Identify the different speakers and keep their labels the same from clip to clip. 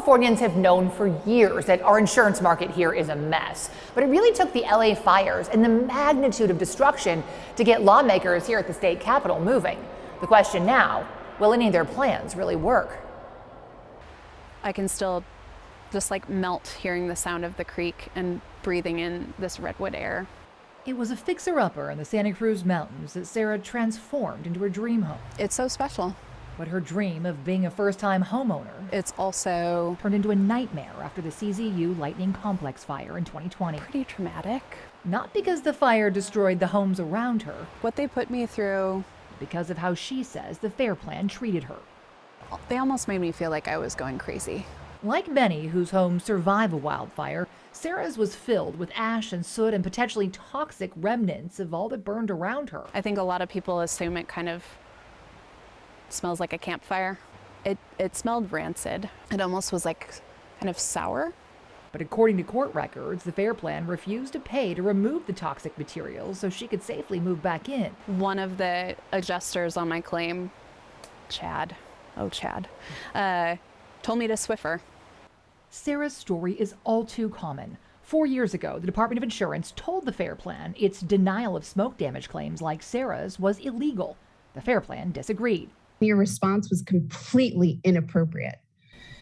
Speaker 1: Californians have known for years that our insurance market here is a mess, but it really took the LA fires and the magnitude of destruction to get lawmakers here at the state capitol moving. The question now, will any of their plans really work?
Speaker 2: I can still just melt hearing the sound of the creek and breathing in this redwood air.
Speaker 3: It was a fixer-upper in the Santa Cruz Mountains that Sarah transformed into her dream home.
Speaker 2: It's so special.
Speaker 3: But her dream of being a first-time homeowner,
Speaker 2: it's also
Speaker 3: turned into a nightmare after the CZU Lightning Complex fire in 2020.
Speaker 2: Pretty traumatic.
Speaker 3: Not because the fire destroyed the homes around her.
Speaker 2: What they put me through.
Speaker 3: Because of how she says the FAIR Plan treated her.
Speaker 2: They almost made me feel like I was going crazy.
Speaker 3: Like many whose homes survive a wildfire, Sarah's was filled with ash and soot and potentially toxic remnants of all that burned around her.
Speaker 2: I think a lot of people assume it kind of smells like a campfire. It smelled rancid. It almost was kind of sour.
Speaker 3: But according to court records, the FAIR Plan refused to pay to remove the toxic materials so she could safely move back in.
Speaker 2: One of the adjusters on my claim, Chad, told me to Swiffer.
Speaker 3: Sarah's story is all too common. 4 years ago, the Department of Insurance told the FAIR Plan its denial of smoke damage claims like Sarah's was illegal. The FAIR Plan disagreed.
Speaker 4: Your response was completely inappropriate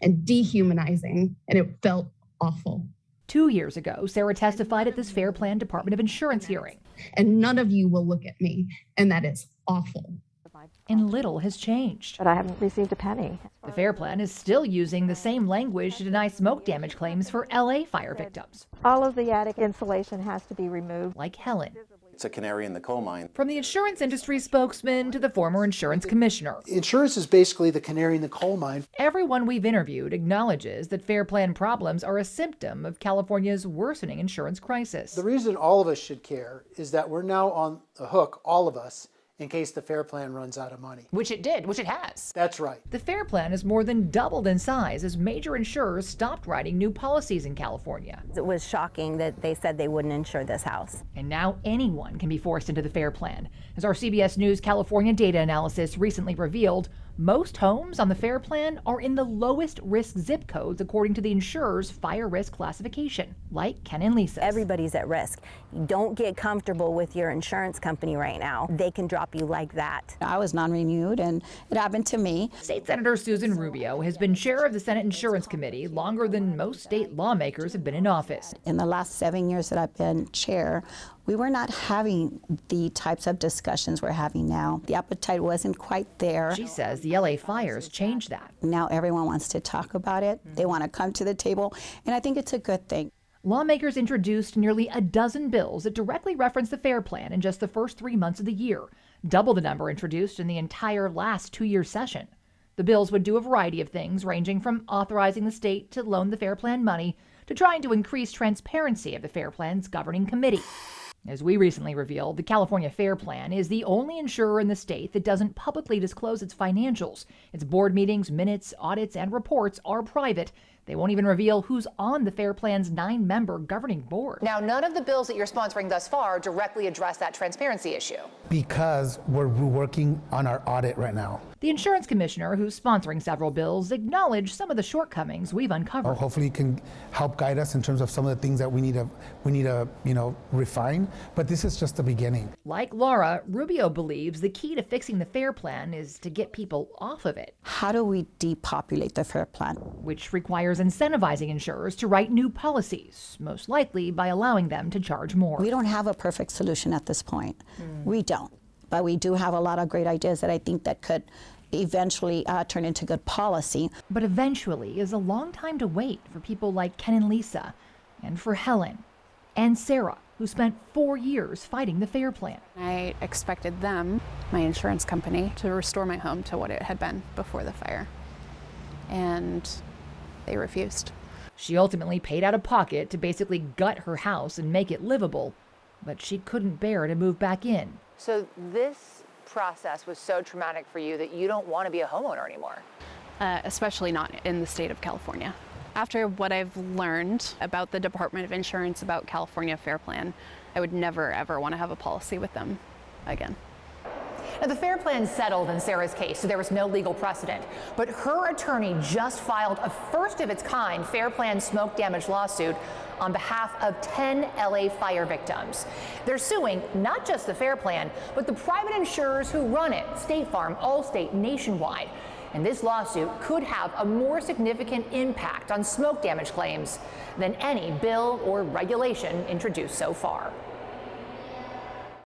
Speaker 4: and dehumanizing, and it felt awful.
Speaker 3: 2 years ago, Sarah testified at this FAIR Plan Department of Insurance hearing.
Speaker 4: And none of you will look at me, and that is awful.
Speaker 3: And little has changed.
Speaker 5: But I haven't received a penny.
Speaker 3: The FAIR Plan is still using the same language to deny smoke damage claims for LA fire victims.
Speaker 5: All of the attic insulation has to be removed.
Speaker 3: Like Helen.
Speaker 6: It's a canary in the coal mine.
Speaker 3: From the insurance industry spokesman to the former insurance commissioner.
Speaker 7: Insurance is basically the canary in the coal mine.
Speaker 3: Everyone we've interviewed acknowledges that FAIR Plan problems are a symptom of California's worsening insurance crisis.
Speaker 7: The reason all of us should care is that we're now on the hook, all of us, in case the FAIR Plan runs out of money.
Speaker 1: Which it has.
Speaker 7: That's right.
Speaker 3: The FAIR Plan has more than doubled in size as major insurers stopped writing new policies in California.
Speaker 8: It was shocking that they said they wouldn't insure this house.
Speaker 3: And now anyone can be forced into the FAIR Plan. As our CBS News California data analysis recently revealed, most homes on the FAIR Plan are in the lowest risk zip codes according to the insurer's fire risk classification, like Ken and Lisa.
Speaker 8: Everybody's at risk. You don't get comfortable with your insurance company right now. They can drop you like that.
Speaker 9: I was non-renewed, and it happened to me.
Speaker 3: State Senator Susan Rubio has been chair of the Senate Insurance Committee longer than most state lawmakers have been in office.
Speaker 9: In the last 7 years that I've been chair, we were not having the types of discussions we're having now. The appetite wasn't quite there.
Speaker 3: She says the LA fires changed that.
Speaker 9: Now everyone wants to talk about it. They want to come to the table, and I think it's a good thing.
Speaker 3: Lawmakers introduced nearly a dozen bills that directly reference the FAIR Plan in just the first 3 months of the year, double the number introduced in the entire last 2-year session. The bills would do a variety of things, ranging from authorizing the state to loan the FAIR Plan money to trying to increase transparency of the FAIR Plan's governing committee. As we recently revealed, the California FAIR Plan is the only insurer in the state that doesn't publicly disclose its financials. Its board meetings, minutes, audits, and reports are private. They won't even reveal who's on the FAIR Plan's 9-member governing board.
Speaker 1: Now, none of the bills that you're sponsoring thus far directly address that transparency issue.
Speaker 10: Because we're working on our audit right now.
Speaker 3: The insurance commissioner, who's sponsoring several bills, acknowledged some of the shortcomings we've uncovered.
Speaker 10: Hopefully it can help guide us in terms of some of the things that we need to refine, but this is just the beginning.
Speaker 3: Like Laura, Rubio believes the key to fixing the FAIR Plan is to get people off of it.
Speaker 9: How do we depopulate the FAIR Plan?
Speaker 3: Which requires incentivizing insurers to write new policies, most likely by allowing them to charge more.
Speaker 9: We don't have a perfect solution at this point. We don't. But we do have a lot of great ideas that I think that could eventually turn into good policy.
Speaker 3: But eventually is a long time to wait for people like Ken and Lisa, and for Helen and Sarah, who spent 4 years fighting the FAIR Plan.
Speaker 2: I expected them, my insurance company, to restore my home to what it had been before the fire. And they refused.
Speaker 3: She ultimately paid out of pocket to basically gut her house and make it livable, but she couldn't bear to move back in.
Speaker 1: So this process was so traumatic for you that you don't want to be a homeowner anymore?
Speaker 2: Especially not in the state of California. After what I've learned about the Department of Insurance, about California FAIR Plan, I would never, ever want to have a policy with them again.
Speaker 1: Now, the FAIR Plan settled in Sarah's case, so there was no legal precedent. But her attorney just filed a first-of-its-kind FAIR Plan smoke damage lawsuit on behalf of 10 LA fire victims. They're suing not just the FAIR Plan, but the private insurers who run it, State Farm, Allstate, Nationwide. And this lawsuit could have a more significant impact on smoke damage claims than any bill or regulation introduced so far.